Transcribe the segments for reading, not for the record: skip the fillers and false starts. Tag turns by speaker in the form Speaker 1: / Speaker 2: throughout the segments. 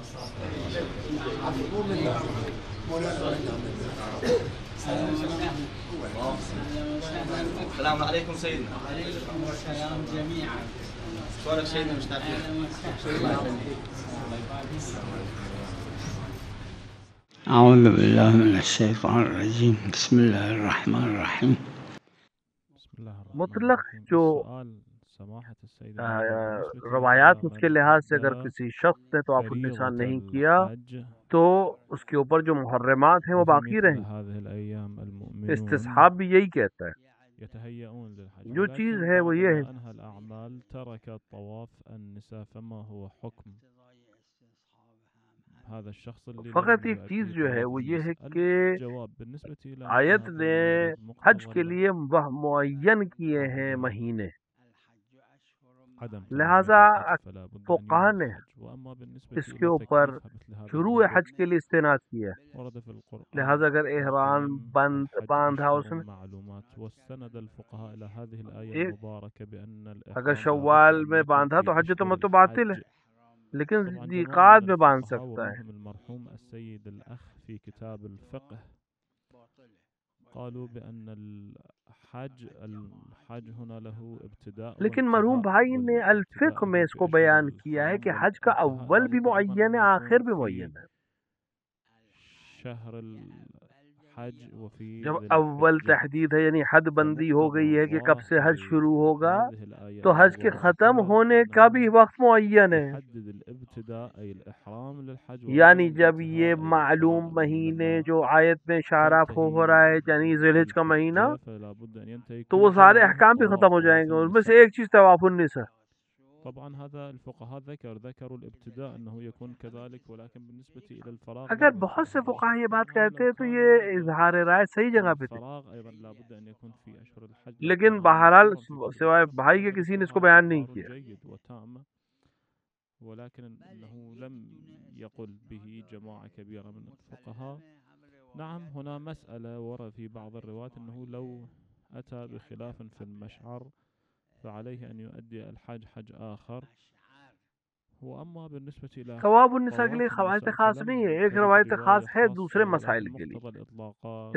Speaker 1: مو منا مولانا منا.
Speaker 2: السلام عليكم سيدنا.
Speaker 3: وعليكم السلام جميعا.
Speaker 2: شلونك سيدنا مشتاقين؟
Speaker 3: أعوذ بالله من الشيطان الرجيم. بسم الله الرحمن الرحيم.
Speaker 4: مطلق جو روایات اس کے لحاظ سے اگر کسی شخص نے طواف النساء نہیں کیا تو اس کے اوپر جو محرمات ہیں وہ باقی رہیں. استصحاب بھی یہی کہتا ہے. جو چیز ہے وہ یہ ہے فقط ایک چیز جو ہے وہ یہ ہے کہ آیت نے حج کے لیے معین کیے ہیں مہینے، لہذا فقہاء نے اس کے اوپر شروع حج کے لیے استناد کیا. لہذا اگر احرام باندھا اس نے، اگر شوال میں باندھا تو حج تمتع باطل ہے، لیکن ذیقعد میں باندھ سکتا ہے. لیکن مرحوم بھائی نے الفقہ میں اس کو بیان کیا ہے کہ حج کا اول بھی معین ہے، آخر بھی معین ہے. جب اول تحدید ہے یعنی حد بندی ہو گئی ہے کہ کب سے حج شروع ہوگا، تو حج کے ختم ہونے کا بھی وقت معین ہے. یعنی جب یہ معلوم مہینے جو آیت میں اشارہ ہو رہا ہے یعنی ذی الحجہ کا مہینہ، تو وہ سارے احکام بھی ختم ہو جائیں گے. ان میں سے ایک چیز طواف النساء. اگر بہت سے فقہاء یہ بات کہتے ہیں تو یہ اظہار رائے صحیح جگہ پہ تھے، لیکن بہرحال سوائے بھائی کے کسی نے اس کو بیان نہیں کیا.
Speaker 5: نعم هنا مسألة ورد في بعض الروايات أنه لو أتى بخلاف في المشعر فعليه أن يؤدي الحج حج آخر. وأما بالنسبة إلى
Speaker 4: طواف النساء کے لیے قواعد خاص نہیں ہے، ایک روایت خاص ہے دوسرے مسائل کے لیے.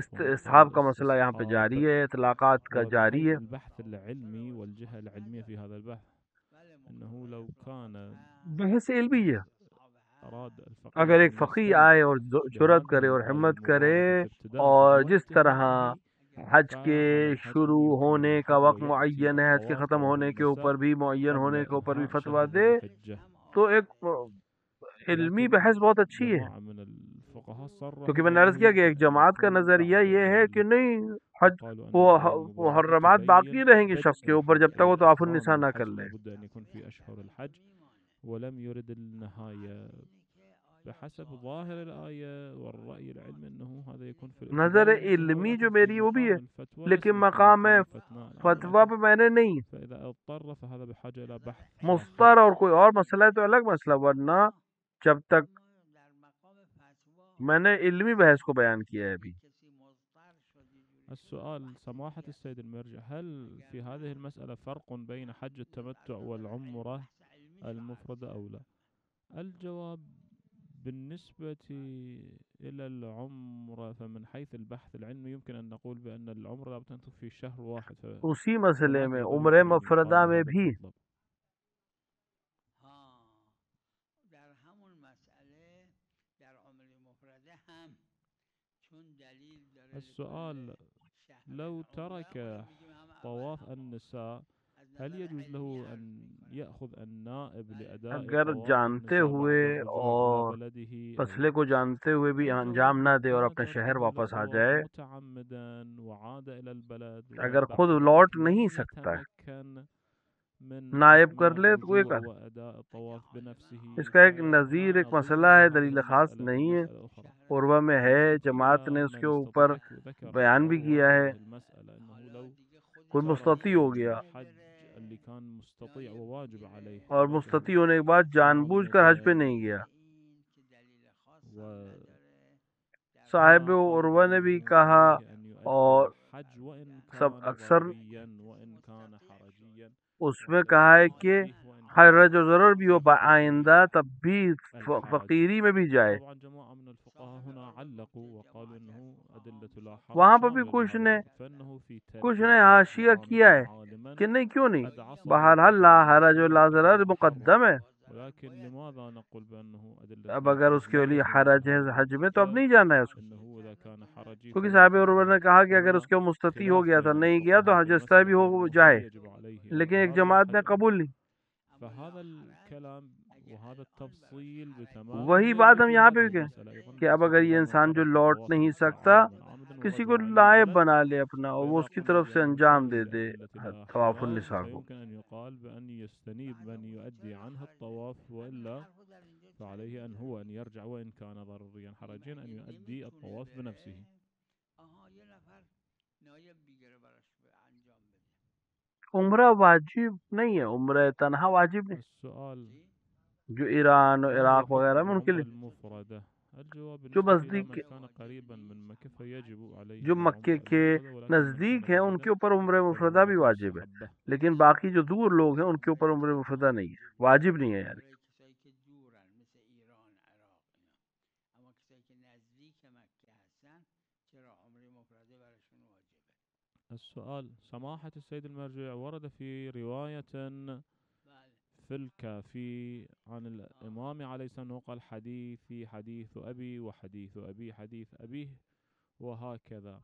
Speaker 4: استصحاب کا مسئلہ یہاں پہ جاری ہے، اطلاقات کا جاری ہے.
Speaker 5: البحث العلمي والجهة العلمية في هذا البحث أنه لو كان
Speaker 4: بحث علمی ہے. اگر ایک فقیہ آئے اور جرأت کرے اور ہمت کرے اور جس طرح حج کے شروع ہونے کا وقت معین ہے، حج کے ختم ہونے کے اوپر بھی معین ہونے کے اوپر بھی فتویٰ دے، تو ایک علمی بحث بہت اچھی ہے. کیونکہ میں نے عرض کیا کہ ایک جماعت کا نظریہ یہ ہے کہ نہیں، حج وہ محرمات باقی رہیں گے شخص کے اوپر جب تک وہ طواف النساء نہ کر لے.
Speaker 5: ولم يرد النهاية بحسب ظاهر الآية والرأي العلمي أنه هذا يكون في
Speaker 4: نظر علمی جو میری وہ بھی ہے، لیکن مقام فتویٰ پہ میں نے نہیں.
Speaker 5: فإذا اضطر فهذا بحاجة إلى بحث
Speaker 4: مضطر اور کوئی اور مسئلہ ہے تو الگ مسئلہ، ورنہ جب تک میں نے علمی بحث کو بیان کیا ہے. ابھی
Speaker 5: السؤال سماحة السيد المرجع، هل في هذه المسألة فرق بين حج التمتع والعمرة المفردة أو لا؟ الجواب بالنسبة إلى العمرة فمن حيث البحث العلمي يمكن أن نقول بأن العمرة لابد أن تكون في شهر واحد.
Speaker 4: اسی مسئلے میں عمرہ مفردہ میں بھی
Speaker 5: السؤال لو ترك طواف النساء هل يجوز له أن يأخذ النائب لأداء
Speaker 4: اگر
Speaker 5: طواف
Speaker 4: جانتے
Speaker 5: النساء
Speaker 4: ہوئے
Speaker 5: بعد رجوعه
Speaker 4: اور
Speaker 5: إلى بلده
Speaker 4: مسئلے کو جانتے ہوئے بھی انجام نہ دے اور اپنے شہر واپس آ جائے،
Speaker 5: متعمدا وعاد إلى البلد
Speaker 4: اگر خود لوٹ نہیں سکتا ہے نائب کر لے تو کوئی کر. اس کا ایک نظیر ایک مسئلہ ہے، دلیل خاص نہیں ہے، عروہ میں ہے، جماعت نے اس کے اوپر بیان بھی کیا ہے. کوئی مستطیع ہو گیا اور مستطیع ہونے کے بعد جان بوجھ کر حج پہ نہیں گیا. صاحب عروہ نے بھی کہا اور سب اکثر اس میں کہا ہے کہ حرج و ضرر بھی ہو آئندہ تب بھی فقیری میں بھی جائے.
Speaker 5: طبعا جماعة من الفقهاء هنا علقوا وقالوا انه ادلة لا حرج
Speaker 4: وہاں پر بھی
Speaker 5: شامل
Speaker 4: کچھ
Speaker 5: لهذا
Speaker 4: نے
Speaker 5: الحديث، فانه في
Speaker 4: کچھ
Speaker 5: ترك
Speaker 4: نے
Speaker 5: الحكم
Speaker 4: حاشیہ کیا ہے
Speaker 5: عالما
Speaker 4: کہ نہیں کیوں نہیں.
Speaker 5: قد عصى
Speaker 4: بہرحال لا حرج و لا ضرر مقدم ہے.
Speaker 5: ولكن لماذا نقول بانه ادلة
Speaker 4: اب
Speaker 5: لا
Speaker 4: اگر
Speaker 5: حرج
Speaker 4: اس کے
Speaker 5: لا
Speaker 4: لیے
Speaker 5: يكون
Speaker 4: حرج ہے
Speaker 5: هذا
Speaker 4: حج میں تو اب نہیں جانا ہے اس کو،
Speaker 5: انه اذا كان حرجي
Speaker 4: کیونکہ
Speaker 5: فلا
Speaker 4: صاحب
Speaker 5: يكون
Speaker 4: عروہ نے کہا کہ اگر اس کے مستطیع ہو
Speaker 5: خلاف
Speaker 4: گیا تھا
Speaker 5: بين
Speaker 4: نہیں گیا تو
Speaker 5: الفقهاء في
Speaker 4: حجستہ بھی
Speaker 5: المسألة
Speaker 4: ہو
Speaker 5: أنه
Speaker 4: جائے،
Speaker 5: هل يجب عليه
Speaker 4: لیکن ایک
Speaker 5: إخراج
Speaker 4: جماعت نے
Speaker 5: الحج أم
Speaker 4: قبول
Speaker 5: لا.
Speaker 4: نہیں.
Speaker 5: فهذا الكلام وهذا التفصيل بتمام
Speaker 4: وہی بات
Speaker 5: يلي
Speaker 4: ہم
Speaker 5: في
Speaker 4: یہاں پہ
Speaker 5: هذه
Speaker 4: بھی کہیں
Speaker 5: المسألة أيضا
Speaker 4: کہ اب اگر یہ
Speaker 5: باستدلال
Speaker 4: انسان
Speaker 5: من
Speaker 4: جو
Speaker 5: طرف
Speaker 4: لوٹ
Speaker 5: التواصل
Speaker 4: نہیں
Speaker 5: الشرعي
Speaker 4: سکتا
Speaker 5: عامدا
Speaker 4: کسی
Speaker 5: ورجع
Speaker 4: کو
Speaker 5: عن
Speaker 4: نائب
Speaker 5: البلد،
Speaker 4: بنا لے اپنا اور وہ
Speaker 5: فإذا
Speaker 4: اس کی
Speaker 5: قلنا
Speaker 4: طرف سے
Speaker 5: بأنه
Speaker 4: انجام
Speaker 5: سبيل
Speaker 4: دے دے
Speaker 5: لأدلة لا
Speaker 4: طواف
Speaker 5: حرج
Speaker 4: النساء کو.
Speaker 5: فيمكن أن يقال بأن يستنيب من يؤدي عنها الطواف، وإلا فعليه أن هو أن يرجع وإن كان ضروريا حرجيا أن يؤدي الطواف بنفسه.
Speaker 4: عمرہ واجب نہیں ہے، عمرہ تنہا واجب نہیں
Speaker 5: السؤال
Speaker 4: جو ایران اور
Speaker 5: ما هو
Speaker 4: عراق
Speaker 5: حكم
Speaker 4: وغیرہ میں ان کے
Speaker 5: العمرة
Speaker 4: لیے.
Speaker 5: المفردة؟ الجواب
Speaker 4: جو
Speaker 5: بالنسبة إلى
Speaker 4: نزدیک
Speaker 5: من كان قريبا من مكة فيجب عليه
Speaker 4: جو مکے
Speaker 5: العمرة
Speaker 4: کے
Speaker 5: المفردة، ولكن من
Speaker 4: نزدیک
Speaker 5: كان
Speaker 4: ہیں ان
Speaker 5: بعيدا
Speaker 4: کے اوپر عمرہ مفردہ بھی
Speaker 5: فالعمرة
Speaker 4: واجب ہے،
Speaker 5: مستحبة.
Speaker 4: لیکن باقی جو دور لوگ ہیں ان کے اوپر عمرہ مفردہ نہیں ہے، واجب نہیں ہے. یعنی
Speaker 5: السؤال سماحة السيد المرجع، ورد في رواية في الكافي عن الإمام عليه السلام قال حديثي حديث أبي وحديث أبي حديث أبيه وهكذا.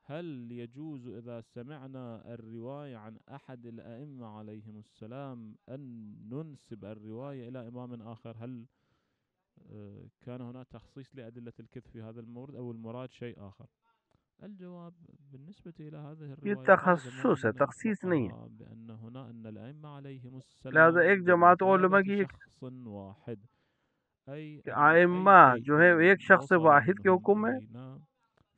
Speaker 5: هل يجوز إذا سمعنا الرواية عن أحد الأئمة عليهم السلام أن ننسب الرواية إلى إمام آخر؟ هل كان هنا تخصيص لأدلة الكذب في هذا المورد أو المراد شيء آخر؟ الجواب بالنسبة إلى هذه
Speaker 4: یہ
Speaker 5: الرواية
Speaker 4: تخصص ہے، تخصیص نہیں ہے.
Speaker 5: بأن هنا أن الأئمة عليهم السلام
Speaker 4: لہذا ایک جماعت علماء کی
Speaker 5: بمثابة شخص واحد، أي
Speaker 4: کہ
Speaker 5: أن أي
Speaker 4: ائمہ جو ہے
Speaker 5: شيء
Speaker 4: ایک شخص
Speaker 5: وصل
Speaker 4: واحد کے
Speaker 5: منهم
Speaker 4: حکم ہے،
Speaker 5: إلينا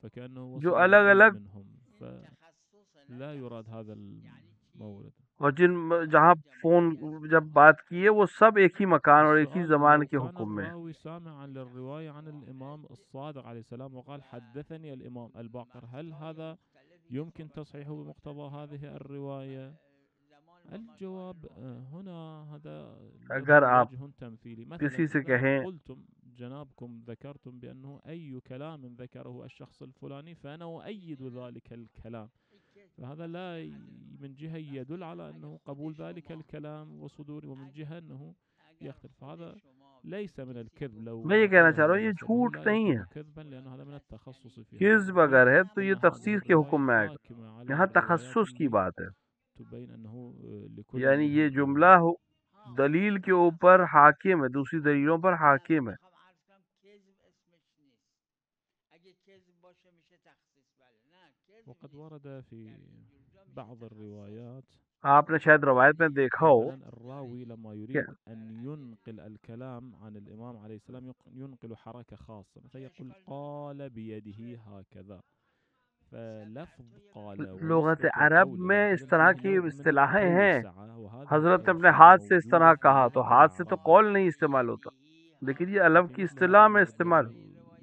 Speaker 5: فكأنه
Speaker 4: جو
Speaker 5: وصل
Speaker 4: الگ
Speaker 5: العلم
Speaker 4: الگ
Speaker 5: منهم، فلا يراد هذا المورد.
Speaker 4: اور جہاں فون جب بات کی ہے وہ سب ایک ہی مکان اور ایک ہی
Speaker 5: السؤال
Speaker 4: زمان
Speaker 5: لو
Speaker 4: کے
Speaker 5: كان
Speaker 4: حکم میں.
Speaker 5: الراوي سامعا للرواية عن الإمام الصادق عليه السلام وقال حدثني الإمام الباقر، هل هذا يمكن تصحيحه بمقتضى هذه الرواية؟ الجواب هنا هذا
Speaker 4: اگر
Speaker 5: له
Speaker 4: آپ
Speaker 5: وجه تمثيلي.
Speaker 4: کسی سے
Speaker 5: مثلا
Speaker 4: کہیں
Speaker 5: إذا قلتم جنابكم ذكرتم بأنه أي كلام ذكره الشخص الفلاني فأنا أؤيد ذلك الكلام، فهذا لا من جهة يدل على أنه قبول ذلك الكلام وصدوره، ومن جهة أنه يختلف، فهذا ليس من الكذب. لو
Speaker 4: میں یہ کہنا
Speaker 5: نقول
Speaker 4: چاہ رہا ہوں
Speaker 5: هذا
Speaker 4: یہ
Speaker 5: سبب
Speaker 4: جھوٹ
Speaker 5: لا
Speaker 4: نہیں
Speaker 5: يكون
Speaker 4: ہے.
Speaker 5: كذبا لأن هذا من التخصص في هذا
Speaker 4: کذب
Speaker 5: الموضوع.
Speaker 4: اگر ہے تو یہ
Speaker 5: أن هذه
Speaker 4: تخصیص کے حکم میں
Speaker 5: الرواية
Speaker 4: آئے گا.
Speaker 5: حاكمة على
Speaker 4: یہاں
Speaker 5: الروايات
Speaker 4: تخصص کی
Speaker 5: التي
Speaker 4: بات ہے،
Speaker 5: تبين أنه لكل
Speaker 4: یعنی یہ
Speaker 5: منها
Speaker 4: جملہ دلیل کے اوپر حاکم ہے، دوسری دلیلوں پر حاکم ہے.
Speaker 5: وقد ورد في بعض الروايات
Speaker 4: آپ نے شاید روایت میں دیکھا ہو
Speaker 5: مثلا الراوي لما يريد أن ينقل الكلام عن الإمام عليه السلام ينقل حركة خاصة، مثلا يقول قال بيده هكذا، فلفظ قال
Speaker 4: لغت
Speaker 5: ونسبة
Speaker 4: عرب
Speaker 5: القول
Speaker 4: میں
Speaker 5: إلى
Speaker 4: اس
Speaker 5: الفعل
Speaker 4: طرح
Speaker 5: فيه
Speaker 4: کی
Speaker 5: نوع من
Speaker 4: اصطلاحیں ہیں.
Speaker 5: التوسعة، وهذه
Speaker 4: حضرت نے اپنے
Speaker 5: التوسعة
Speaker 4: ہاتھ سے اس
Speaker 5: موجودة
Speaker 4: طرح
Speaker 5: في
Speaker 4: کہا تو
Speaker 5: لغة
Speaker 4: ہاتھ سے تو
Speaker 5: العرب.
Speaker 4: قول نہیں استعمال ہوتا، لیکن یہ علم
Speaker 5: في
Speaker 4: کی
Speaker 5: مثل
Speaker 4: اصطلاح
Speaker 5: هذا
Speaker 4: میں
Speaker 5: المورد
Speaker 4: استعمال.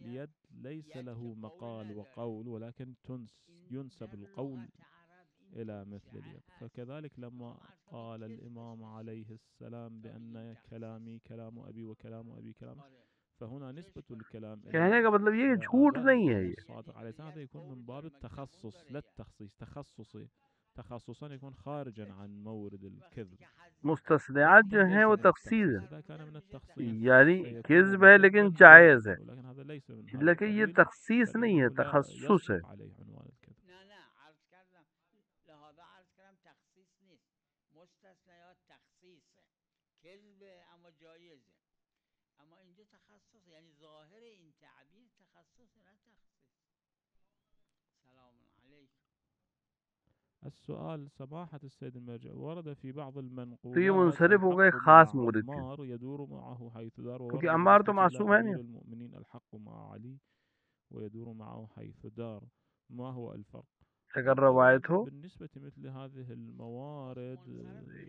Speaker 5: اليد ليس له مقال وقول، ولكن ينسب القول إلى مثل اليد. فكذلك لما قال الإمام عليه السلام بأن كلامي كلام أبي وكلام أبي كلام، فهنا نسبة الكلام
Speaker 4: کہنے کا مطلب یہ کہ جھوٹ نہیں ہے. یہ
Speaker 5: الصادق عليه السلام هذا يكون من باب التخصص لا التخصيص، تخصصا يكون خارجا عن مورد الكذب.
Speaker 4: مستثنیات جو ہیں وہ
Speaker 5: ليس من
Speaker 4: تخصیص
Speaker 5: التخصيص.
Speaker 4: ہے،
Speaker 5: إذا كان من التخصيص
Speaker 4: یعنی
Speaker 5: فيكون
Speaker 4: کذب ہے لیکن
Speaker 5: كذبا
Speaker 4: جائز ہے،
Speaker 5: ولكن هذا ليس من هذا
Speaker 4: لیکن یہ
Speaker 5: القبيل،
Speaker 4: تخصیص نہیں ہے،
Speaker 5: فإنه لا
Speaker 4: تخصص ہے.
Speaker 5: يصدق عليه عنوان الكذب. السؤال سماحة السيد المرجع، ورد في بعض
Speaker 4: تو یہ
Speaker 5: المنقولات
Speaker 4: منصرف ہو گئے
Speaker 5: الحق
Speaker 4: خاص
Speaker 5: مع
Speaker 4: مورد کے،
Speaker 5: عمار يدور معه حيث دار،
Speaker 4: کیونکہ
Speaker 5: وورد
Speaker 4: عمار تو
Speaker 5: بالنسبة إلى
Speaker 4: معصوم ہے
Speaker 5: أمير
Speaker 4: نہیں.
Speaker 5: المؤمنين الحق مع علي ويدور معه حيث دار، ما هو الفرق؟
Speaker 4: اگر روایت ہو
Speaker 5: بالنسبة مثل هذه الموارد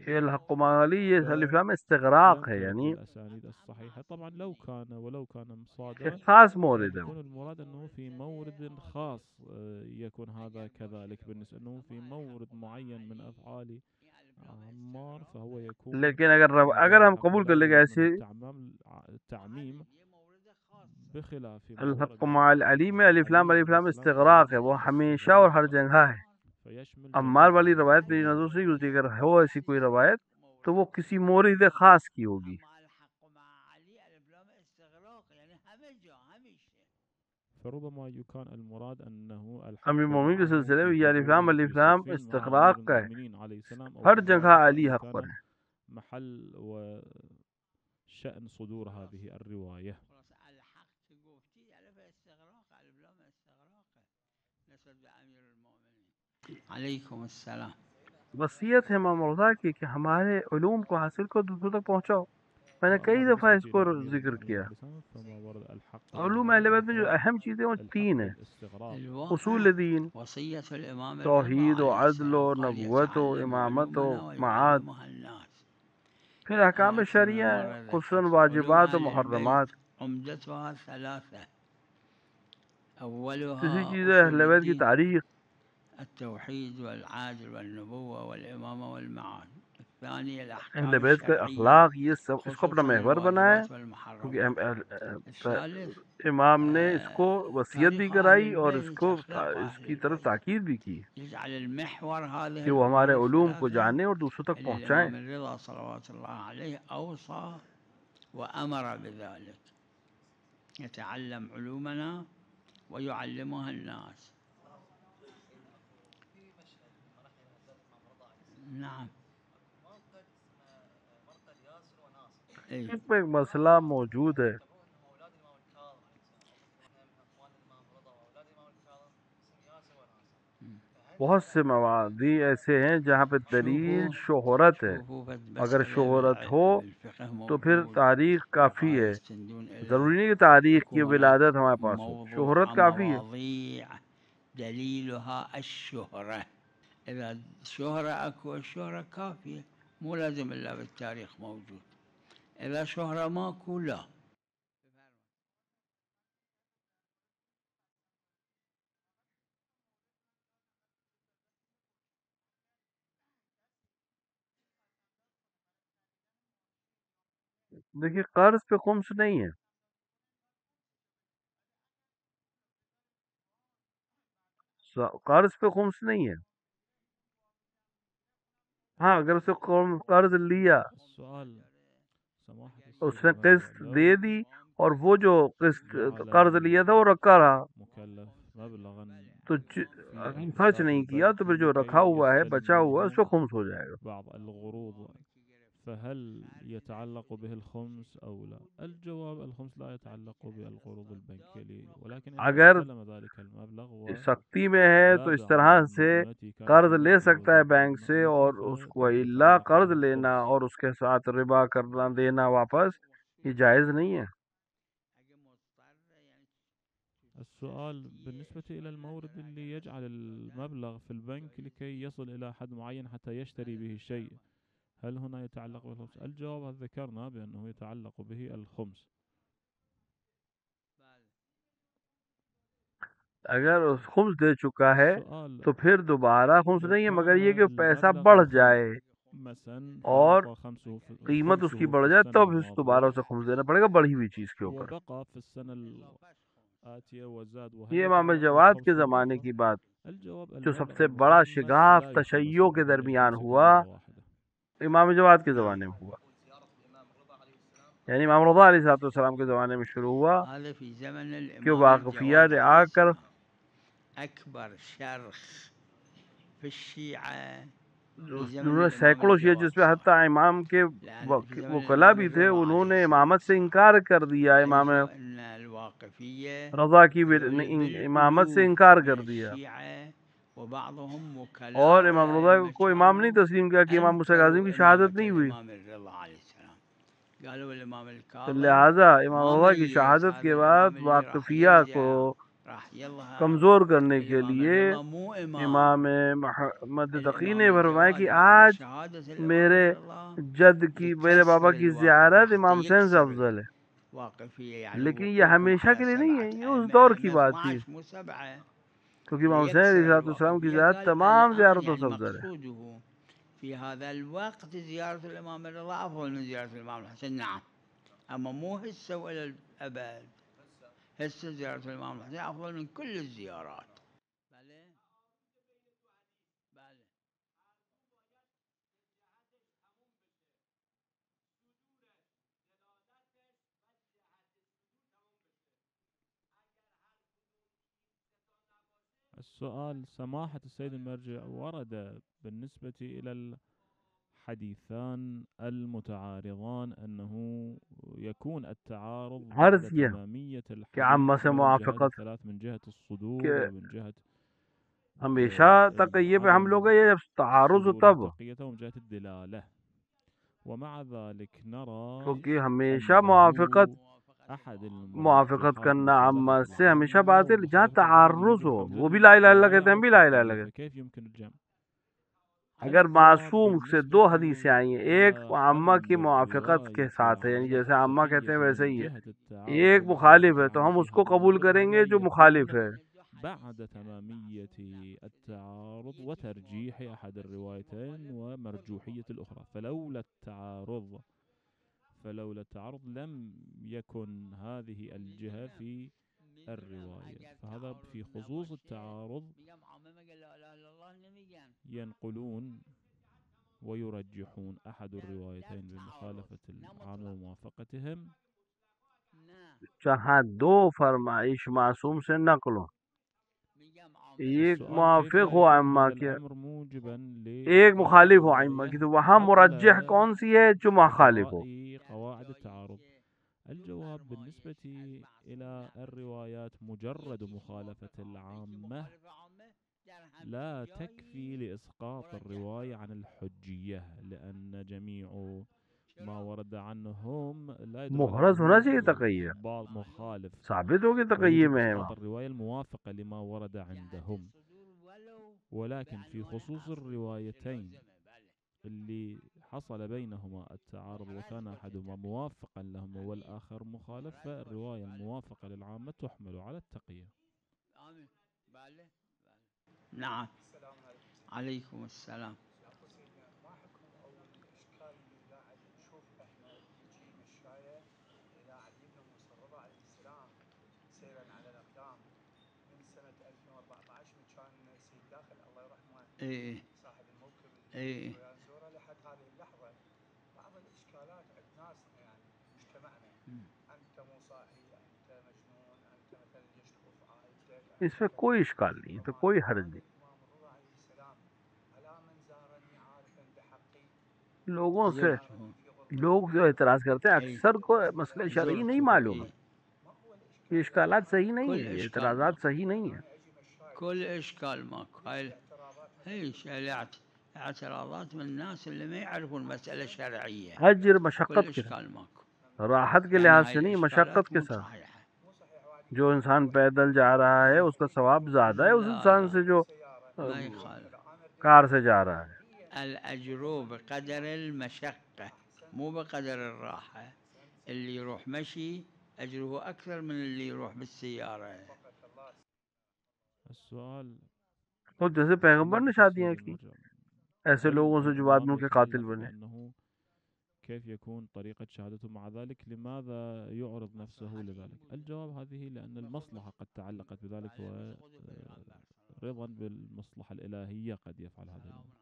Speaker 4: یہ الحق مع علی، یہ الفلام استغراق
Speaker 5: لم
Speaker 4: ہے،
Speaker 5: ترد
Speaker 4: یعنی
Speaker 5: الأسانيد الصحيحة. طبعا ولو كان
Speaker 4: ایک
Speaker 5: مصادرا
Speaker 4: خاص مورد ہے.
Speaker 5: يكون المراد أنه في مورد خاص يكون هذا كذلك، بالنسبة أنه في مورد معين من أفعال عمار فهو يكون
Speaker 4: لیکن اگر ہم قبول کر لیں گے ایسے
Speaker 5: التعميم بخلاف ما
Speaker 4: الحق
Speaker 5: ورد
Speaker 4: مع العلیم میں الف لام استغراق ہے، وہ ہمیشہ اور ہر جگہ ہے۔
Speaker 5: فيشمل
Speaker 4: عمار والی روایت میری نظر سے نہیں گزرتی، اگر ہو ایسی کوئی روایت تو وہ کسی مورد خاص کی ہوگی۔
Speaker 5: فربما يكون المراد أنه الحق
Speaker 4: امیر مومن کے سلسلے میں یہ الف لام استغراق کا ہے،
Speaker 5: المؤمنين عليه السلام أو
Speaker 4: ہر
Speaker 5: في
Speaker 4: جگہ
Speaker 5: هذا
Speaker 4: علی حق
Speaker 5: كان
Speaker 4: پر ہے۔
Speaker 5: محل وشأن صدور هذه الرواية.
Speaker 3: علیکم السلام۔
Speaker 4: وصیت ہے امام رضا کی کہ ہمارے علوم کو حاصل کرو، دوسروں تک پہنچاؤ۔ میں نے کئی دفعہ اس کو ذکر کیا۔ علوم اہل بیت میں جو اہم چیزیں وہ تین ہیں: اصول دین،
Speaker 3: وصیت الامام
Speaker 4: توحید و عدل و نبوت و امامت و معاد، پھر احکام شریعہ خصوصاً واجبات و محرمات۔
Speaker 3: عمدتها ثلاثة، أولها
Speaker 4: تیسری چیز ہے اہل بیت کی تاریخ،
Speaker 3: التوحيد والعادل والنبوة والإمامة والمعاد. الثاني الأحكام
Speaker 4: اہل بیت کا اخلاق، یہ سب اس کو اپنا محور بنایا، کیونکہ امام نے اس کو وصیت بھی کرائی اور اس کو اس کی طرف تاکید بھی کی
Speaker 3: يجعل المحور هذه
Speaker 4: کہ وہ ہمارے علوم کو جانیں اور دوسروں تک پہنچائیں۔
Speaker 3: الإمام الرضا صلوات الله عليه أوصى وأمر بذلك، يتعلم علومنا ويعلمها الناس. نعم.
Speaker 4: اس میں ایک مسئلہ موجود ہے، بہت سے موادی ایسے ہیں جہاں پہ دلیل شہرت ہے، اگر شہرت ہو تو پھر تاریخ کافی ہے، ضروری نہیں کہ تاریخ کی ولادت ہمارے پاس ہو، شہرت کافی ہے۔
Speaker 3: دليلها الشهرة، إذا شهرة أكو الشهرة كافية، مو لازم إلا بالتاريخ موجود. إذا شهرة ماكو لا.
Speaker 4: دیکھیے قرض پہ خمس نہیں ہے، قرض پہ خمس نہیں ہے۔ ہاں اگر اسے قرض لیا،
Speaker 5: السؤال
Speaker 4: اس نے قسط دے دی اور وہ جو قسط قرض لیا تھا وہ رکھا رہا
Speaker 5: مكلف مبلغا
Speaker 4: تو خرچ نہیں کیا تو پھر جو رکھا ہوا ہے بچا ہوا ہے اس پہ خمس ہو جائے گا۔
Speaker 5: بعض الغروض فهل يتعلق به الخمس أو لا؟ الجواب الخمس لا يتعلق بالقروض البنكية، ولكن
Speaker 4: اگر
Speaker 5: استلم ذلك المبلغ
Speaker 4: سختی میں ہے تو اس طرح سے قرض لے سکتا ہے بینک سے، اور اس کو الا قرض لینا اور اس کے ساتھ ربا کرنا دینا واپس یہ جائز نہیں ہے۔
Speaker 5: السؤال بالنسبة إلى المورد اللي يجعل المبلغ في البنك لكي يصل إلى حد معين حتى يشتري به شيء، هل هنا يتعلق بالخمس؟ الجواب ذكرنا بأنه يتعلق به الخمس.
Speaker 4: اگر اس خمس دے چکا ہے تو پھر دوبارہ خمس نہیں ہے، مگر یہ کہ پیسہ بڑھ جائے اور قیمت اس کی بڑھ جائے تب اس دوبارہ اسے خمس دینا پڑے گا بڑھی ہوئی چیز کے اوپر۔ یہ امام جواد کے زمانے کی بات جو سب سے بڑا شگاف تشیع کے درمیان ہوا امام جواد کے زمانے میں ہوا، یعنی امام رضا علیہ السلام کے زمانے میں شروع ہوا کہ واقفیہ نے آ کر
Speaker 3: أكبر شرخ في الشيعة،
Speaker 4: انہوں نے سینکڑوں شیعہ جس میں حتیٰ امام کے وکلا بھی تھے انہوں نے امامت سے انکار کر دیا، امام رضا کی امامت سے انکار کر دیا، اور امام رضا کو امام نہیں تسلیم کیا کہ امام موسیٰ کاظم کی شہادت نہیں ہوئی، لہذا امام رضا کی شہادت کے بعد واقفیہ کو کمزور کرنے کے لیے امام محمد تقی نے فرمایا کہ آج میرے جد کی میرے بابا کی زیارت امام حسین سے افضل ہے، لیکن یہ ہمیشہ کے لیے نہیں ہے، یہ اس دور کی بات تھی، کیونکہ امام حسین علیہ السلام کی زیارت تمام زیارتوں سے افضل ہے۔
Speaker 3: في هذا الوقت زيارة الإمام الرضا أفضل من زيارة الإمام الحسن، نعم، أما مو هسه وإلى الأبد. هسه زيارة الإمام الحسن أفضل من كل الزيارات.
Speaker 5: السؤال: سماحة السيد المرجع، ورد بالنسبة إلى الحديثان المتعارضان أنه يكون التعارض بعد
Speaker 4: عرض یہ
Speaker 5: تمامية
Speaker 4: کہ
Speaker 5: الحديث
Speaker 4: عامہ سے
Speaker 5: من جهة
Speaker 4: موافقت
Speaker 5: الثلاث، من جهة الصدور
Speaker 4: کہ
Speaker 5: ومن جهة
Speaker 4: ہمیشہ تقیہ پہ ہم لوگ یہ جب تعارض ہو
Speaker 5: صدور
Speaker 4: تب،
Speaker 5: التقية ومن جهة الدلالة. ومع ذلك نرى
Speaker 4: کیونکہ ہمیشہ موافقت
Speaker 5: أنه أحد
Speaker 4: موافقت
Speaker 5: المرجحات
Speaker 4: کرنا
Speaker 5: التي
Speaker 4: عامہ
Speaker 5: ذكرت
Speaker 4: سے ہمیشہ
Speaker 5: العامة
Speaker 4: باطل. جہاں
Speaker 5: ومخالفة
Speaker 4: تعارض
Speaker 5: العامة
Speaker 4: ہو
Speaker 5: بحمد
Speaker 4: وہ بھی لا الہ الا اللہ
Speaker 5: الرواية
Speaker 4: کہتے ہیں، ہم بھی لا الہ الا اللہ
Speaker 5: التقية،
Speaker 4: کہتے
Speaker 5: فكيف يمكن الجمع؟
Speaker 4: ہیں. اگر
Speaker 5: الجواب
Speaker 4: معصوم سے دو
Speaker 5: بالنسبة
Speaker 4: حدیثیں آئی ہیں، ایک
Speaker 5: إلى
Speaker 4: عامہ کی
Speaker 5: حمل
Speaker 4: موافقت کے
Speaker 5: الرواية
Speaker 4: ساتھ ہے، یعنی
Speaker 5: على
Speaker 4: جیسے عامہ کہتے ہیں
Speaker 5: التقية
Speaker 4: ویسے
Speaker 5: من
Speaker 4: ہی ہے،
Speaker 5: جهة التعارض
Speaker 4: ایک
Speaker 5: الذي
Speaker 4: مخالف ہے
Speaker 5: ذكر
Speaker 4: تو
Speaker 5: عنه
Speaker 4: ہم اس
Speaker 5: فيها
Speaker 4: کو قبول
Speaker 5: بالنسبة
Speaker 4: کریں گے جو
Speaker 5: يكون
Speaker 4: مخالف ہے.
Speaker 5: بعد تمامية التعارض وترجيح أحد الروايتين ومرجوحية الأخرى. فلولا التعارض لم يكن هذه الجهة في الرواية. فهذا في خصوص التعارض ينقلون ويرجحون أحد الروايتين بمخالفة العامة وموافقتهم.
Speaker 4: جہاں دو فرمائش معصوم سے نقل ہو، ایک
Speaker 5: السؤال: كيف
Speaker 4: موافق
Speaker 5: لا
Speaker 4: ہو
Speaker 5: يكون
Speaker 4: عامہ
Speaker 5: هذا
Speaker 4: کی،
Speaker 5: الأمر موجبا
Speaker 4: ایک مخالف ہو
Speaker 5: لإسقاط
Speaker 4: عامہ کی،
Speaker 5: الرواية
Speaker 4: تو وہاں مرجح
Speaker 5: قبل
Speaker 4: کون سی ہے؟ جو مخالف ہو.
Speaker 5: إجراء قواعد التعارض. الجواب بالنسبة إلى الروايات مجرد مخالفة العامة لا تكفي لإسقاط الرواية عن الحجية، لأن جميع ما ورد عنهم لا يدل على
Speaker 4: محرز ہونا چاہیے
Speaker 5: أنه
Speaker 4: تقیہ،
Speaker 5: مخالف،
Speaker 4: ثابت ہوگی تقیہ
Speaker 5: ويجب
Speaker 4: میں ہے
Speaker 5: إسقاط
Speaker 4: وہاں.
Speaker 5: الرواية الموافقة لما ورد عندهم. ولكن في خصوص الروايتين اللي حصل بينهما التعارض وكان أحدهما موافقا لهما والآخر مخالف، فالرواية الموافقة للعامة تحمل على التقية.
Speaker 3: نعم. عليكم السلام. ايه ايه
Speaker 1: لحد هذه اللحظه بعض الاشكالات عند ناس يعني مجتمعنا، انت مو صاحي، انت مجنون، انت مثلا ليش تخوف عائلتك.
Speaker 4: اس میں کوئی اشکال نہیں، تو کوئی حرج نہیں.
Speaker 1: الامام الرضا عليه السلام: الا من زارني عارفا بحقي.
Speaker 4: لوگوں سے
Speaker 3: زرته.
Speaker 4: لوگ جو اعتراض کرتے ہیں اکثر کو مسئلہ شرعی نہیں
Speaker 3: زرته.
Speaker 4: معلوم ہے،
Speaker 3: إيه.
Speaker 4: یہ اشکالات صحیح نہیں
Speaker 3: كل
Speaker 4: ہیں، یہ
Speaker 3: إشكال
Speaker 4: اعتراضات
Speaker 3: ماكو.
Speaker 4: صحیح نہیں ہیں.
Speaker 3: كل إشكال ماكو. هاي اعتراضات من الناس اللي ما يعرفون المسألة الشرعية.
Speaker 4: اجر
Speaker 3: كل
Speaker 4: مشقت کے
Speaker 3: إشكال ماكو.
Speaker 4: راحت کے
Speaker 3: يعني
Speaker 4: لحاظ
Speaker 3: هاي
Speaker 4: سے نہیں،
Speaker 3: الإشكالات
Speaker 4: مشقت کے
Speaker 3: مو
Speaker 4: ساتھ.
Speaker 3: صحيحة.
Speaker 4: جو انسان پیدل جا رہا ہے اس کا ثواب زیادہ ہے اس
Speaker 3: لا
Speaker 4: انسان
Speaker 3: لا
Speaker 4: سے جو
Speaker 3: ما يخالف.
Speaker 4: کار سے جا رہا ہے.
Speaker 3: الأجر بقدر المشقة مو بقدر الراحة. اللي يروح مشي أجره أكثر من اللي يروح بالسيارة.
Speaker 5: السؤال:
Speaker 4: تو جیسے پیغمبر نے شادیاں کی ایسے
Speaker 5: هل
Speaker 4: لوگوں سے جو بعد میں
Speaker 5: الإمام
Speaker 4: ان کے قاتل
Speaker 5: يكلف
Speaker 4: بنے.
Speaker 5: بأنه كيف يكون طريقة شهادته؟ مع ذلك لماذا يعرض نفسه لذلك؟ الجواب: هذه لأن المصلحة قد تعلقت بذلك، ورضا بالمصلحة الإلهية قد يفعل هذا الأمر.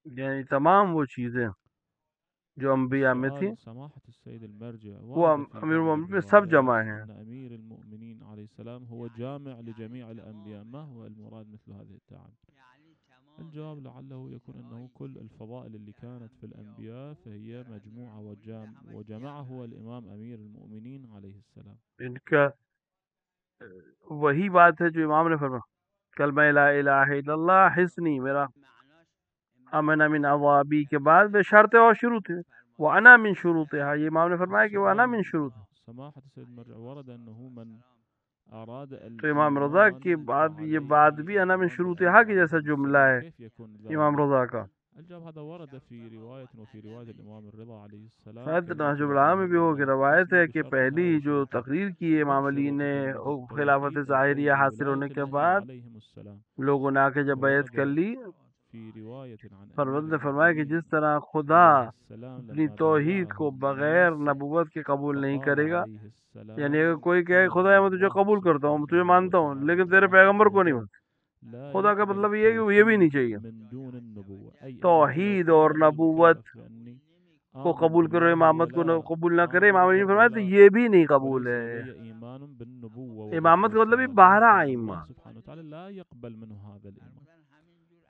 Speaker 4: یعنی تمام وہ چیزیں جو انبیاء میں تھی
Speaker 5: سؤال: سماحة السيد المرجع،
Speaker 4: وہ
Speaker 5: ورد في
Speaker 4: امیر
Speaker 5: بعض
Speaker 4: المومنین میں سب جمع ہیں.
Speaker 5: الروايات أن أمير المؤمنين عليه السلام هو جامع لجميع الأنبياء. ما هو المراد مثل هذه التعبير؟ الجواب: لعله يكون أنه كل الفضائل اللي كانت في الأنبياء فهي مجموعة وجمعها هو الإمام أمير المؤمنين عليه السلام.
Speaker 4: ان کا وہی بات ہے جو امام نے فرمایا کلمہ لا الہ الا اللہ حسنی، میرا امن من عذابی کے بعد بے شرط اور شروط ہے، وہ انا من شروطها، یہ امام نے فرمایا کہ وہ انا من شروط.
Speaker 5: سماحة السيد المرجع، ورد أنه من أراد
Speaker 4: تو امام رضا کے بعد یہ بات بھی انا من شروطها کی جیسا جملہ ہے
Speaker 5: كيف يكون ذلك؟
Speaker 4: امام رضا کا.
Speaker 5: الجواب هذا ورد في رواية وفي رواية الإمام الرضا عليه السلام
Speaker 4: شاید
Speaker 5: كما
Speaker 4: نہج
Speaker 5: جاء
Speaker 4: البلاغہ میں
Speaker 5: أنه
Speaker 4: بھی ہو کہ روایت ہے
Speaker 5: أسلم
Speaker 4: کہ
Speaker 5: بشرطها
Speaker 4: پہلی جو
Speaker 5: وشروطها
Speaker 4: تقریر کی ہے امام علی
Speaker 5: والشروط
Speaker 4: نے
Speaker 5: ضد
Speaker 4: خلافت
Speaker 5: توحيد
Speaker 4: ظاہریہ
Speaker 5: القول
Speaker 4: حاصل
Speaker 5: وولاية
Speaker 4: ہونے کے
Speaker 5: الأئمة
Speaker 4: بعد
Speaker 5: عليهم السلام.
Speaker 4: لوگوں نے آ کے جب بیعت کر
Speaker 5: وورد
Speaker 4: لی،
Speaker 5: في رواية عن
Speaker 4: فرمت
Speaker 5: أمير
Speaker 4: نے فرمایا کہ
Speaker 5: المؤمنين
Speaker 4: جس طرح خدا
Speaker 5: عليه السلام
Speaker 4: اپنی
Speaker 5: لما
Speaker 4: توحید کو
Speaker 5: بايعه
Speaker 4: بغیر
Speaker 5: الناس
Speaker 4: نبوت کے قبول نہیں
Speaker 5: فقال
Speaker 4: کرے گا.
Speaker 5: عليه
Speaker 4: یعنی اگر
Speaker 5: السلام
Speaker 4: کوئی کہے
Speaker 5: إن
Speaker 4: خدا میں تجھے
Speaker 5: الله
Speaker 4: قبول کرتا ہوں، میں تجھے
Speaker 5: سبحانه
Speaker 4: مانتا ہوں،
Speaker 5: وتعالى
Speaker 4: لیکن تیرے
Speaker 5: تبارك
Speaker 4: پیغمبر کو نہیں
Speaker 5: وجل
Speaker 4: مانتا،
Speaker 5: لا
Speaker 4: خدا کا
Speaker 5: يقبل
Speaker 4: مطلب یہ ہے کہ یہ بھی نہیں
Speaker 5: التوحيد
Speaker 4: چاہیے.
Speaker 5: من دون النبوة، أي أنه لو
Speaker 4: توحید اور
Speaker 5: قال
Speaker 4: نبوت
Speaker 5: المكلف بأني
Speaker 4: کو
Speaker 5: آمن
Speaker 4: قبول کرو،
Speaker 5: بالله
Speaker 4: امامت کو
Speaker 5: ولا
Speaker 4: قبول نہ کرے.
Speaker 5: آمن
Speaker 4: امام علی نے
Speaker 5: بالرب
Speaker 4: فرمایا تو
Speaker 5: ولا
Speaker 4: یہ بھی نہیں قبول
Speaker 5: وليس
Speaker 4: ہے.
Speaker 5: لدي إيمان بالنبوة
Speaker 4: امامت کا مطلب یہ
Speaker 5: وبالرسالة،
Speaker 4: 12
Speaker 5: فإن
Speaker 4: ائمہ.
Speaker 5: الله سبحانه وتعالى لا يقبل منه هذا الإيمان.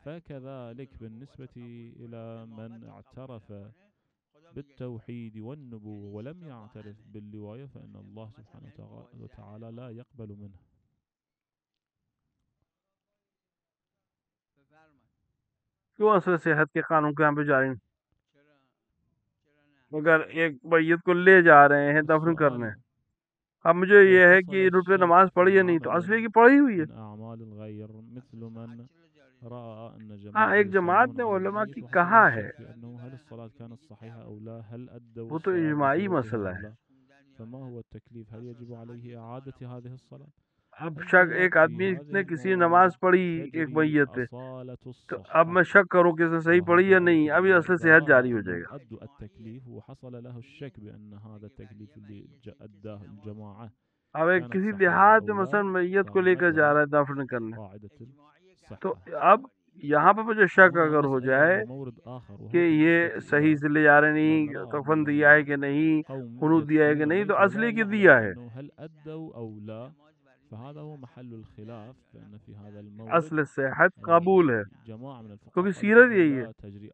Speaker 5: فكذلك بالنسبة إلى من اعترف بالتوحيد والنبوة ولم يعترف بالرواية فإن الله سبحانه وتعالى لا يقبل منه.
Speaker 4: کیوں اصل صحت کے قانون کے یہاں پہ جاری ہیں؟ اگر ایک میت کو لے جا رہے ہیں دفن کرنے،
Speaker 5: السؤال
Speaker 4: اب مجھے
Speaker 5: لو
Speaker 4: یہ ہے
Speaker 5: حصل
Speaker 4: کہ روٹ پہ
Speaker 5: الشك
Speaker 4: نماز
Speaker 5: في
Speaker 4: پڑھی یا نہیں، تو
Speaker 5: عمل
Speaker 4: اصلی کی پڑھی ہوئی ہے.
Speaker 5: من أعمال الغير مثل من رأى أن
Speaker 4: ہاں،
Speaker 5: جماعة
Speaker 4: ایک جماعت
Speaker 5: يصلون
Speaker 4: نے
Speaker 5: على
Speaker 4: علماء
Speaker 5: الميت
Speaker 4: کی
Speaker 5: وحصل
Speaker 4: کہا
Speaker 5: له
Speaker 4: ہے،
Speaker 5: الشك في أنه هل الصلاة كانت صحيحة أو لا، هل أدوا
Speaker 4: وہ تو
Speaker 5: الصلاة
Speaker 4: اجماعی
Speaker 5: بشروطها
Speaker 4: مسئلہ
Speaker 5: أو
Speaker 4: ہے.
Speaker 5: لا، فما هو التكليف؟ هل يجب عليه إعادة هذه الصلاة؟
Speaker 4: اب شک،
Speaker 5: الجواب
Speaker 4: ایک
Speaker 5: في
Speaker 4: آدمی
Speaker 5: هذه
Speaker 4: نے کسی
Speaker 5: الأمور
Speaker 4: نماز پڑھی ایک
Speaker 5: تجري
Speaker 4: میت پہ،
Speaker 5: أصالة
Speaker 4: تو اب میں
Speaker 5: الصحة،
Speaker 4: شک کروں کہ اس نے صحیح پڑھی یا
Speaker 5: وهذا
Speaker 4: نہیں، اب یہ
Speaker 5: العلماء
Speaker 4: اصل
Speaker 5: إذا
Speaker 4: صحت جاری
Speaker 5: رأى
Speaker 4: ہو جائے
Speaker 5: أنهم
Speaker 4: گا.
Speaker 5: أدوا التكليف وحصل له الشك بأن هذا التكليف اللي أداه الجماعة
Speaker 4: اب ایک
Speaker 5: كانت
Speaker 4: کسی
Speaker 5: صحيحة
Speaker 4: دیہات میں
Speaker 5: أو
Speaker 4: مثلا
Speaker 5: لا،
Speaker 4: میت کو
Speaker 5: كان
Speaker 4: لے کر جا رہا
Speaker 5: مذهب
Speaker 4: ہے دفن کرنے،
Speaker 5: قاعدة
Speaker 4: تو
Speaker 5: الصحة.
Speaker 4: اب یہاں پہ مجھے شک
Speaker 5: وهنا
Speaker 4: اگر ہو
Speaker 5: نسأل
Speaker 4: جائے
Speaker 5: إلى مورد آخر،
Speaker 4: کہ
Speaker 5: وهو
Speaker 4: یہ
Speaker 5: بالنسبة
Speaker 4: صحیح
Speaker 5: إلى
Speaker 4: سے لے جا رہے
Speaker 5: من
Speaker 4: نہیں،
Speaker 5: رأى
Speaker 4: کفن
Speaker 5: من
Speaker 4: دیا ہے کہ نہیں،
Speaker 5: القوم
Speaker 4: خنوط دیا ہے کہ
Speaker 5: يدفنون
Speaker 4: نہیں، تو
Speaker 5: الميت ولا
Speaker 4: اصلی کی
Speaker 5: يعلم
Speaker 4: دیا ہے.
Speaker 5: أنه هل أدوا أو لا، فهذا هو محل الخلاف، فإن في هذا المورد
Speaker 4: اصل صحت قبول ہے،
Speaker 5: جماعة من الفقهاء
Speaker 4: کیونکہ
Speaker 5: قالوا
Speaker 4: سیرت
Speaker 5: بأنه
Speaker 4: یہی ہے.
Speaker 5: لا تجري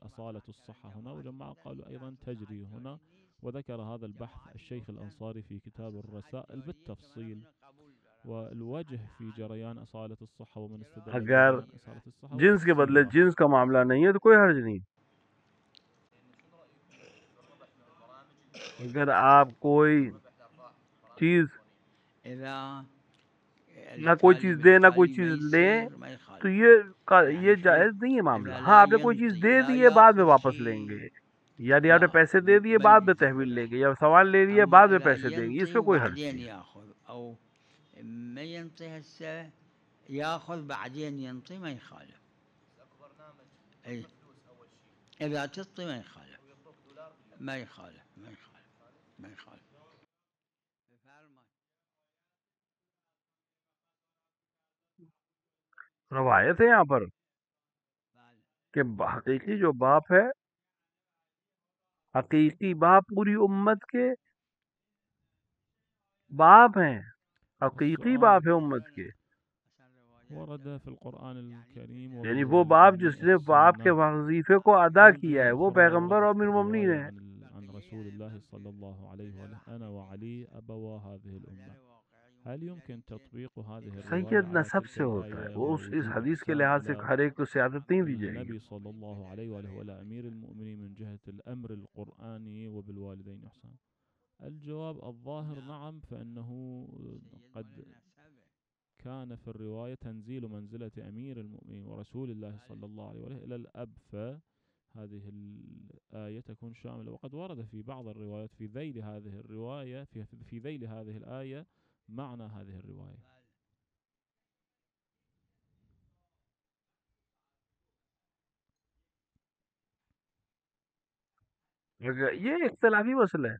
Speaker 5: أصالة الصحة هنا، وجماعة قالوا أيضا تجري هنا. وذكر هذا البحث الشيخ الأنصاري في كتاب الرسائل بالتفصيل، والوجه في جريان أصالة الصحة ومن استدل
Speaker 4: اگر
Speaker 5: بجريان أصالة الصحة
Speaker 4: جنس کے بدلے
Speaker 5: والسيرة.
Speaker 4: جنس کا معاملہ نہیں ہے تو کوئی حرج نہیں. اگر آپ کوئی چیز نہ کوئی چیز دے نہ کوئی چیز لے تو یہ جائز نہیں ہے معاملہ. ہاں، آپ نے کوئی چیز دے دی ہے بعد میں واپس لیں گے، یعنی آپ نے پیسے دے دیے بعد میں تحویل لیں گے، یا سوال لے لیے بعد میں پیسے دیں گے، اس پہ کوئی حرج نہیں.
Speaker 3: ما ينطي هسه ياخذ بعدين ينطي ما يخالف. اي اذا تعطي ما يخالف، ما يخالف، ما يخالف، ما يخالف.
Speaker 4: روایت ہے یہاں پر کہ حقیقی جو باپ ہے، حقیقی باپ پوری امت کے باپ ہیں، حقیقی باپ ہے امت کے.
Speaker 5: ورد في القرآن الكريم
Speaker 4: یعنی وہ باپ جس نے باپ کے
Speaker 5: السنة
Speaker 4: وظیفے کو ادا کیا ہے، وہ
Speaker 5: الآخرة
Speaker 4: پیغمبر اور
Speaker 5: وردت
Speaker 4: امیر المومنین
Speaker 5: الرواية
Speaker 4: ہے.
Speaker 5: عن رسول الله صلى الله عليه وسلم أنا وعلي أبوا هذه الأمة. هل يمكن تطبيق هذه الرواية
Speaker 4: سید
Speaker 5: على
Speaker 4: نسب
Speaker 5: تلك
Speaker 4: سے ہوتا ہے،
Speaker 5: الآية
Speaker 4: وہ اس
Speaker 5: ووجوب
Speaker 4: حدیث کے
Speaker 5: إحسان
Speaker 4: لحاظ سے
Speaker 5: إلى
Speaker 4: ہر ایک کو سیادت نہیں دی جائے گی.
Speaker 5: النبي صلى الله عليه وآله ولا أمير المؤمنين من جهة الأمر القرآني وبالوالدين إحسان؟ الجواب الظاهر نعم، فإنه قد كان في الرواية تنزيل منزلة أمير المؤمنين ورسول الله صلى الله عليه وآله إلى الأب، فهذه الآية تكون شاملة. وقد ورد في بعض الروايات في ذيل هذه الرواية في ذيل هذه الآية معنى هذه الرواية.
Speaker 4: یہ اختلافی مسئلہ ہے.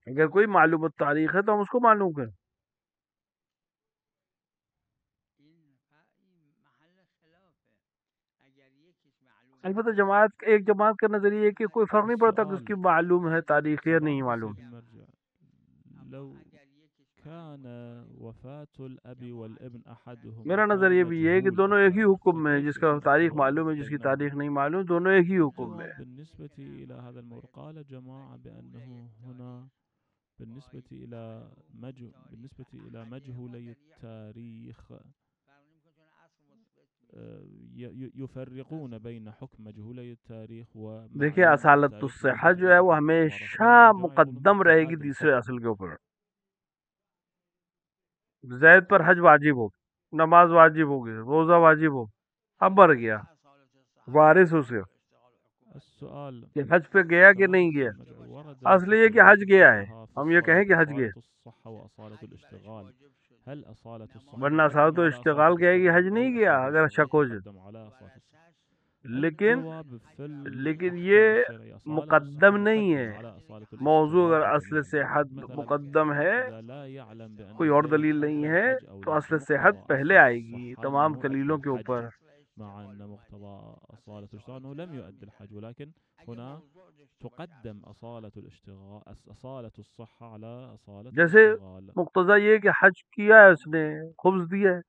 Speaker 4: اگر کوئی معلوم تاریخ ہے تو ہم اس کو معلوم کریں. البتہ جماعت ایک جماعت کا نظریہ ہے کہ کوئی فرق نہیں پڑتا کہ اس کی معلوم ہے تاریخ یا نہیں معلوم.
Speaker 5: لو كان وفاة الأب والابن أحدهما
Speaker 4: میرا نظر یہ بھی ہے کہ دونوں ایک ہی حکم میں، جس کا تاریخ معلوم ہے جس کی تاریخ نہیں معلوم، دونوں ایک ہی حکم میں.
Speaker 5: بالنسبة إلى هذا المورد قال جماعة بأنه هنا بالنسبة إلى مجهولي التاريخ يفرقون بين حكم مجهولي التاريخ و
Speaker 4: دیکھیں اصالت الصحہ جو ہے وہ ہمیشہ مقدم رہے گی تیسرے اصل کے اوپر. زید پر حج واجب ہو، نماز واجب ہوگی، روزہ واجب ہو، اب بڑھ گیا وارث اسے
Speaker 5: السؤال
Speaker 4: کہ حج پہ گیا کہ نہیں گیا.
Speaker 5: ورد
Speaker 4: اصل یہ کہ حج گیا ہے، ہم یہ کہیں کہ حج گیا،
Speaker 5: الصحة وأصالة الاشتغال هل أصالة الصحة
Speaker 4: ورنہ اصالت اشتغال کہے گی حج نہیں گیا اگر شک ہو جائے.
Speaker 5: مقدم على أصالة الصحة؟
Speaker 4: لیکن
Speaker 5: الجواب في
Speaker 4: لیکن
Speaker 5: الأحكام
Speaker 4: یہ
Speaker 5: الشرعية أصالة
Speaker 4: مقدم
Speaker 5: الصحة
Speaker 4: نہیں
Speaker 5: مقدم
Speaker 4: ہے.
Speaker 5: على أصالة
Speaker 4: موضوع اگر
Speaker 5: الاشتغال
Speaker 4: اصل
Speaker 5: بدليل.
Speaker 4: صحت
Speaker 5: مثلا
Speaker 4: مقدم ہے،
Speaker 5: إذا لا يعلم بأن
Speaker 4: کوئی اور
Speaker 5: زيد
Speaker 4: دلیل
Speaker 5: أدى
Speaker 4: نہیں ہے،
Speaker 5: الحج أو
Speaker 4: تو
Speaker 5: لا
Speaker 4: اصل
Speaker 5: فمقتضى
Speaker 4: صحت
Speaker 5: أصل
Speaker 4: پہلے آئے گی
Speaker 5: الصحة
Speaker 4: تمام
Speaker 5: أنه أدى
Speaker 4: دلیلوں کے
Speaker 5: الحج،
Speaker 4: اوپر.
Speaker 5: مع أن مقتضى أصالة الاشتغال أنه لم يؤدي الحج، ولكن هنا تقدم أصالة الاشتغال أصالة الصحة على أصالة
Speaker 4: جیسے
Speaker 5: الاشتغال.
Speaker 4: مقتضی یہ کہ حج کیا ہے، اس نے خمس دیا ہے،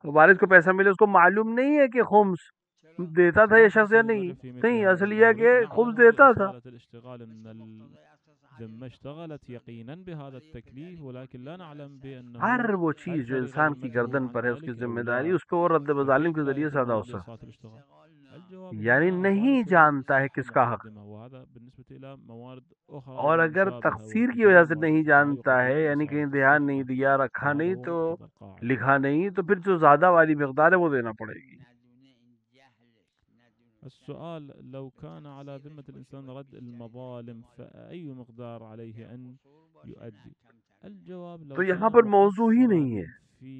Speaker 4: تو وارث کو پیسہ ملے، اس کو معلوم نہیں ہے کہ خمس دیتا تھا یہ
Speaker 5: سماحة
Speaker 4: شخص یا
Speaker 5: السيد
Speaker 4: نہیں.
Speaker 5: المرجع في مثل
Speaker 4: نہیں،
Speaker 5: هذا
Speaker 4: اصل یہ ہے
Speaker 5: المورد
Speaker 4: کہ
Speaker 5: نعلم
Speaker 4: خمس دیتا تھا.
Speaker 5: بأصالة الاشتغال أن الذمة اشتغلت يقينا بهذا التكليف، ولكن لا نعلم بأنه
Speaker 4: ہر وہ
Speaker 5: هل
Speaker 4: چیز جو
Speaker 5: فرغ
Speaker 4: انسان کی
Speaker 5: ذمته
Speaker 4: گردن
Speaker 5: عن
Speaker 4: پر ہے اس کی
Speaker 5: ذلك أو
Speaker 4: ذمہ
Speaker 5: لا،
Speaker 4: داری، اس پہ وہ رد مظالم
Speaker 5: فكيف
Speaker 4: کے
Speaker 5: لا
Speaker 4: ذریعے سے ادا ہو
Speaker 5: يتمام
Speaker 4: سکتا.
Speaker 5: بأصالة الاشتغال؟ الجواب
Speaker 4: یعنی
Speaker 5: هنا
Speaker 4: نہیں
Speaker 5: أصالة
Speaker 4: جانتا ہے
Speaker 5: الصحة
Speaker 4: کس کا حق،
Speaker 5: مقدمة، وهذا بالنسبة إلى موارد أخرى
Speaker 4: اور
Speaker 5: أيضا
Speaker 4: اگر
Speaker 5: مشابهة
Speaker 4: تقصیر کی وجہ
Speaker 5: وكثيرة
Speaker 4: سے
Speaker 5: من
Speaker 4: نہیں
Speaker 5: الموارد الفقهاء
Speaker 4: جانتا
Speaker 5: يقولون
Speaker 4: ہے، یعنی
Speaker 5: بأصالة
Speaker 4: کہیں دھیان نہیں
Speaker 5: الصحة،
Speaker 4: دیا، رکھا
Speaker 5: وهذا
Speaker 4: نہیں
Speaker 5: هو
Speaker 4: تو
Speaker 5: مقتضى القاعدة.
Speaker 4: لکھا نہیں، تو پھر جو زیادہ والی مقدار ہے وہ دینا پڑے گی.
Speaker 5: السؤال لو كان على ذمة الإنسان رد المظالم فأي مقدار عليه أن يؤدي؟ الجواب لو
Speaker 4: تو یہاں
Speaker 5: كان
Speaker 4: پر موضوع ہی نہیں
Speaker 5: مقصرا
Speaker 4: ہے.
Speaker 5: في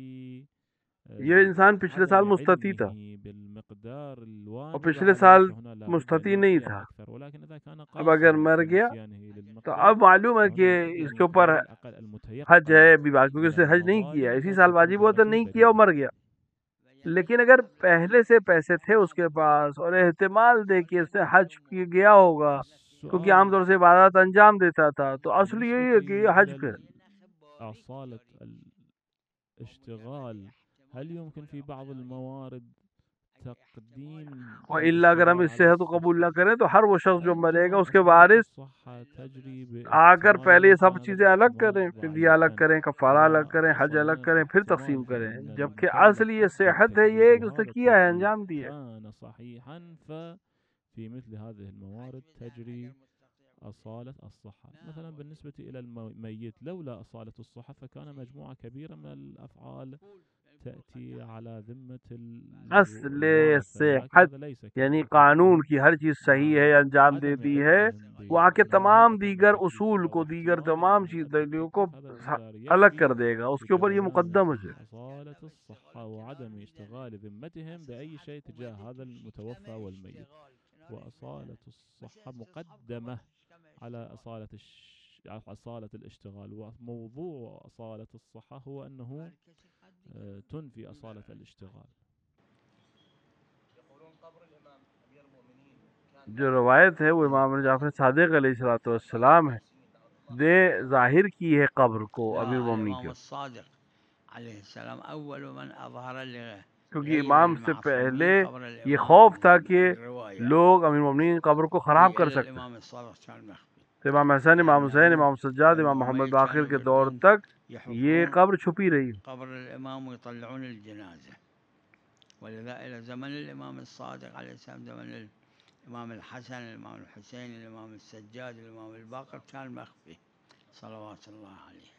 Speaker 4: یہ انسان پچھلے سال
Speaker 5: عدم
Speaker 4: مستطیع تھا،
Speaker 5: علمه بالمقدار
Speaker 4: اور
Speaker 5: الواجب
Speaker 4: پچھلے
Speaker 5: عليه
Speaker 4: سال
Speaker 5: فهنا لا بد أن
Speaker 4: مستطیع نہیں
Speaker 5: يعطي
Speaker 4: تھا.
Speaker 5: الأكثر، ولكن إذا كان
Speaker 4: اب اگر
Speaker 5: قاصرا
Speaker 4: مر
Speaker 5: في
Speaker 4: گیا
Speaker 5: نسيانه
Speaker 4: تو
Speaker 5: للمقدار
Speaker 4: اب معلوم ہے
Speaker 5: فهنا
Speaker 4: کہ
Speaker 5: يؤدي
Speaker 4: اس کے اوپر
Speaker 5: المقدار على الأقل
Speaker 4: حج
Speaker 5: المتيقن
Speaker 4: ہے بھی بات، کیونکہ
Speaker 5: من
Speaker 4: اس نے حج نہیں کیا،
Speaker 5: المظالم،
Speaker 4: اسی
Speaker 5: أو
Speaker 4: سال
Speaker 5: تكون
Speaker 4: واجب ہوا تو
Speaker 5: ذمته
Speaker 4: نہیں کیا اور
Speaker 5: بريئة.
Speaker 4: مر گیا. لیکن اگر پہلے سے پیسے تھے اس کے پاس اور احتمال دے کہ اس نے حج کی گیا ہوگا، کیونکہ عام
Speaker 5: السؤال
Speaker 4: طور سے عبادات انجام دیتا تھا، تو اصل یہی ہے کہ یہ حج
Speaker 5: بالنسبة
Speaker 4: پہ.
Speaker 5: أصالة الاشتغال هل يمكن في بعض الموارد تقديم
Speaker 4: اور الا اگر ہم
Speaker 5: الاشتغال
Speaker 4: اس
Speaker 5: على
Speaker 4: صحت کو قبول نہ
Speaker 5: الصحة؟
Speaker 4: کریں تو ہر وہ شخص جو مرے گا
Speaker 5: الجواب
Speaker 4: اس کے
Speaker 5: أصالة
Speaker 4: وارث
Speaker 5: الصحة تجري
Speaker 4: آ کر
Speaker 5: باحتمال
Speaker 4: پہلے
Speaker 5: لو
Speaker 4: یہ سب
Speaker 5: كان ذا
Speaker 4: چیزیں الگ
Speaker 5: الاحتمال
Speaker 4: کریں، فدیہ الگ
Speaker 5: ضعيفا،
Speaker 4: کریں، کفارہ الگ
Speaker 5: ولا
Speaker 4: کریں، حج الگ
Speaker 5: صيانة
Speaker 4: کریں، پھر
Speaker 5: الاحتمال
Speaker 4: تقسیم کریں.
Speaker 5: فإن
Speaker 4: جبکہ اصل
Speaker 5: المكلف
Speaker 4: یہ
Speaker 5: حق
Speaker 4: صحت ہے،
Speaker 5: التكليف،
Speaker 4: یہ کہ اس نے
Speaker 5: وهذا
Speaker 4: کیا ہے،
Speaker 5: التكليف
Speaker 4: انجام دیا.
Speaker 5: كان صحيحا، ففي مثل هذه الموارد تجري أصالة الصحة. مثلا بالنسبة إلى الميت لولا أصالة الصحة فكان مجموعة كبيرة من الأفعال تأتي على ذمة
Speaker 4: اصل
Speaker 5: الورثة، ولكن
Speaker 4: صحت
Speaker 5: هذا ليس
Speaker 4: یعنی
Speaker 5: كذلك.
Speaker 4: قانون کی ہر چیز صحیح ہے،
Speaker 5: مع
Speaker 4: انجام
Speaker 5: عدم
Speaker 4: دیتی ہے،
Speaker 5: علمهم
Speaker 4: وہ آ کے تمام
Speaker 5: بهيئة
Speaker 4: دیگر
Speaker 5: التكليف
Speaker 4: اصول کو، دیگر
Speaker 5: واحتمال
Speaker 4: تمام
Speaker 5: أنه يؤدي
Speaker 4: چیزوں کو
Speaker 5: التكليف، هذا المقدار
Speaker 4: الگ
Speaker 5: يكفي
Speaker 4: کر دے گا، اس کے اوپر یہ
Speaker 5: لدلالة
Speaker 4: مقدم ہے.
Speaker 5: أصالة الصحة وعدم اشتغال ذمتهم بأي شيء تجاه هذا المتوفى والميت. وأصالة الصحة مقدمة على أصالة الاشتغال، وموضوع أصالة الصحة هو أنه تنفي أصالة الاشتغال.
Speaker 4: جو روایت ہے وہ امام جعفر صادق علیہ السلام ہے، دے ظاہر کی ہے قبر کو امیر مومنین
Speaker 3: الإمام
Speaker 4: کے،
Speaker 3: الصادق عليه السلام أول من أظهر
Speaker 4: کیونکہ
Speaker 3: لغير
Speaker 4: امام سے پہلے
Speaker 3: المعصومين قبر
Speaker 4: یہ
Speaker 3: الإمام
Speaker 4: خوف تھا کہ
Speaker 3: الرواية
Speaker 4: لوگ امیر مومنین قبر کو خراب کر
Speaker 3: إلى
Speaker 4: سکتے.
Speaker 3: الإمام الصادق كان مخفي،
Speaker 4: تو امام حسن، امام حسین، امام سجاد، امام محمد باقر کے دور تک یہ
Speaker 3: يحفرون
Speaker 4: قبر چھپی رہی.
Speaker 3: قبر الإمام ويطلعون الجنازة، ولذا إلى زمن الإمام الصادق عليه السلام، زمن الإمام الحسن، الإمام الحسين، الإمام السجاد، الإمام الباقر كان مخفي صلوات الله عليه.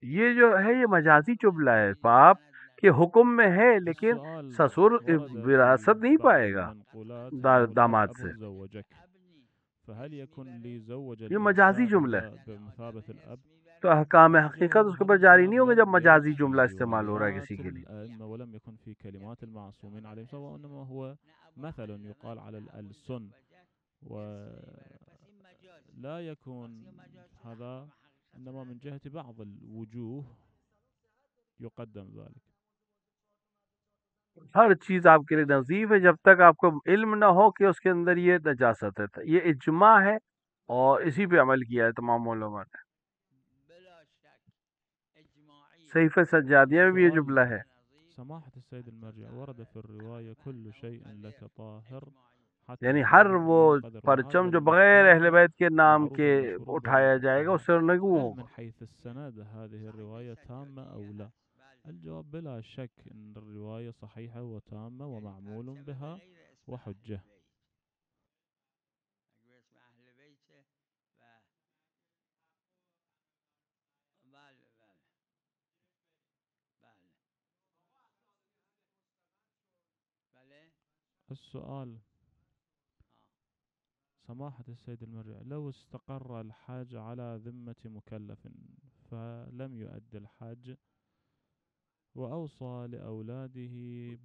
Speaker 4: یہ جو ہے یہ مجازی جملہ ہے باپ کہ حکم میں ہے، لیکن
Speaker 5: السؤال
Speaker 4: سسر
Speaker 5: ورد
Speaker 4: وراثت
Speaker 5: في
Speaker 4: نہیں
Speaker 5: بعض
Speaker 4: پائے گا
Speaker 5: المنقولات أنه
Speaker 4: داماد
Speaker 5: لو
Speaker 4: سے.
Speaker 5: أب زوجك فهل يكون لي زوج
Speaker 4: یہ مجازی
Speaker 5: الإنسان
Speaker 4: جملہ ہے،
Speaker 5: بمثابة الأب؟
Speaker 4: تو احکام حقیقت اس کے اوپر جاری نہیں ہوگا جب مجازی
Speaker 5: ورد
Speaker 4: جملہ
Speaker 5: في
Speaker 4: استعمال ہو رہا ہے
Speaker 5: روايات
Speaker 4: کسی کے لیے.
Speaker 5: الأئمة ولم يكن في كلمات المعصومين عليهم الصلاة، وإنما هو مثل يقال على الألسن، ولا يكون هذا إنما من جهة بعض الوجوه يقدم ذلك.
Speaker 4: ہر چیز آپ کے لیے نظیف ہے جب تک آپ کو علم نہ ہو کہ اس کے اندر یہ نجاست ہے. یہ اجماع ہے اور اسی پہ عمل کیا ہے تمام علماء نے. صحیفہ سجادیہ میں بھی یہ جملہ ہے.
Speaker 5: سماحة السيد المرجع ورد في الرواية كل شيء لك طاهر حتى
Speaker 4: یعنی ہر
Speaker 5: تطهر
Speaker 4: وہ
Speaker 5: منه قدر،
Speaker 4: پرچم
Speaker 5: وهذا
Speaker 4: جو بغیر اہل
Speaker 5: المفهوم
Speaker 4: بیت کے نام
Speaker 5: معروف
Speaker 4: کے
Speaker 5: مشهور بين
Speaker 4: اٹھایا جائے گا، اس سے
Speaker 5: الفقهاء.
Speaker 4: نگو
Speaker 5: هل
Speaker 4: ہوگا.
Speaker 5: من حيث السند هذه الرواية تامة أو لا؟ الجواب بلا شك أن الرواية صحيحة وتامة ومعمول بها وحجة. السؤال: سماحة السيد المرجع، لو استقر الحاج على ذمة مكلف فلم يؤدي الحاج وأوصى لأولاده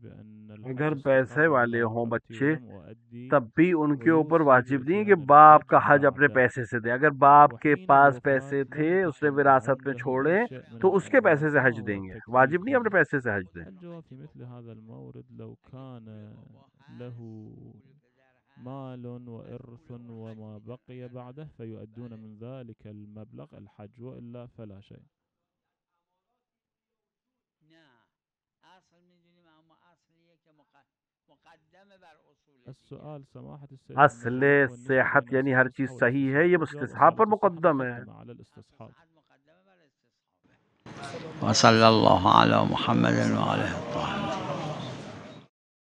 Speaker 5: بأن الحج
Speaker 4: اگر پیسے
Speaker 5: استقر
Speaker 4: والے
Speaker 5: على
Speaker 4: ہوں
Speaker 5: رقبتي
Speaker 4: بچے
Speaker 5: ولم أؤدي
Speaker 4: تب بھی ان کے اوپر
Speaker 5: ويوصي
Speaker 4: واجب نہیں کہ
Speaker 5: بإتيان
Speaker 4: باپ
Speaker 5: الحج
Speaker 4: کا حج اپنے
Speaker 5: بعده.
Speaker 4: پیسے سے دے. اگر باپ کے
Speaker 5: وحين
Speaker 4: پاس
Speaker 5: الوفاة
Speaker 4: پیسے
Speaker 5: لم
Speaker 4: تھے اس نے
Speaker 5: تكن
Speaker 4: وراثت میں
Speaker 5: عنده
Speaker 4: چھوڑے
Speaker 5: أي شيء من
Speaker 4: تو اس کے پیسے سے
Speaker 5: الأملاك
Speaker 4: حج
Speaker 5: فهو
Speaker 4: دیں گے. واجب نہیں اپنے
Speaker 5: تكليف.
Speaker 4: پیسے سے حج دیں.
Speaker 5: الجواب في مثل هذا المورد: لو كان له مال وإرث وما بقي بعده فيؤدون من ذلك المبلغ الحج، وإلا فلا شيء. السؤال: سماحة السيد
Speaker 4: اصل
Speaker 5: المرجع، بالنسبة
Speaker 4: صحت یعنی ہر چیز
Speaker 5: للاستصحاب
Speaker 4: صحیح ہے، یہ
Speaker 5: والاستصحاب،
Speaker 4: مستصحاب
Speaker 5: جواب
Speaker 4: پر
Speaker 5: الاستصحاب
Speaker 4: مقدم ہے.
Speaker 5: مقدم على الاستصحاب.
Speaker 3: وصلى الله على محمد وآله الطاهرين.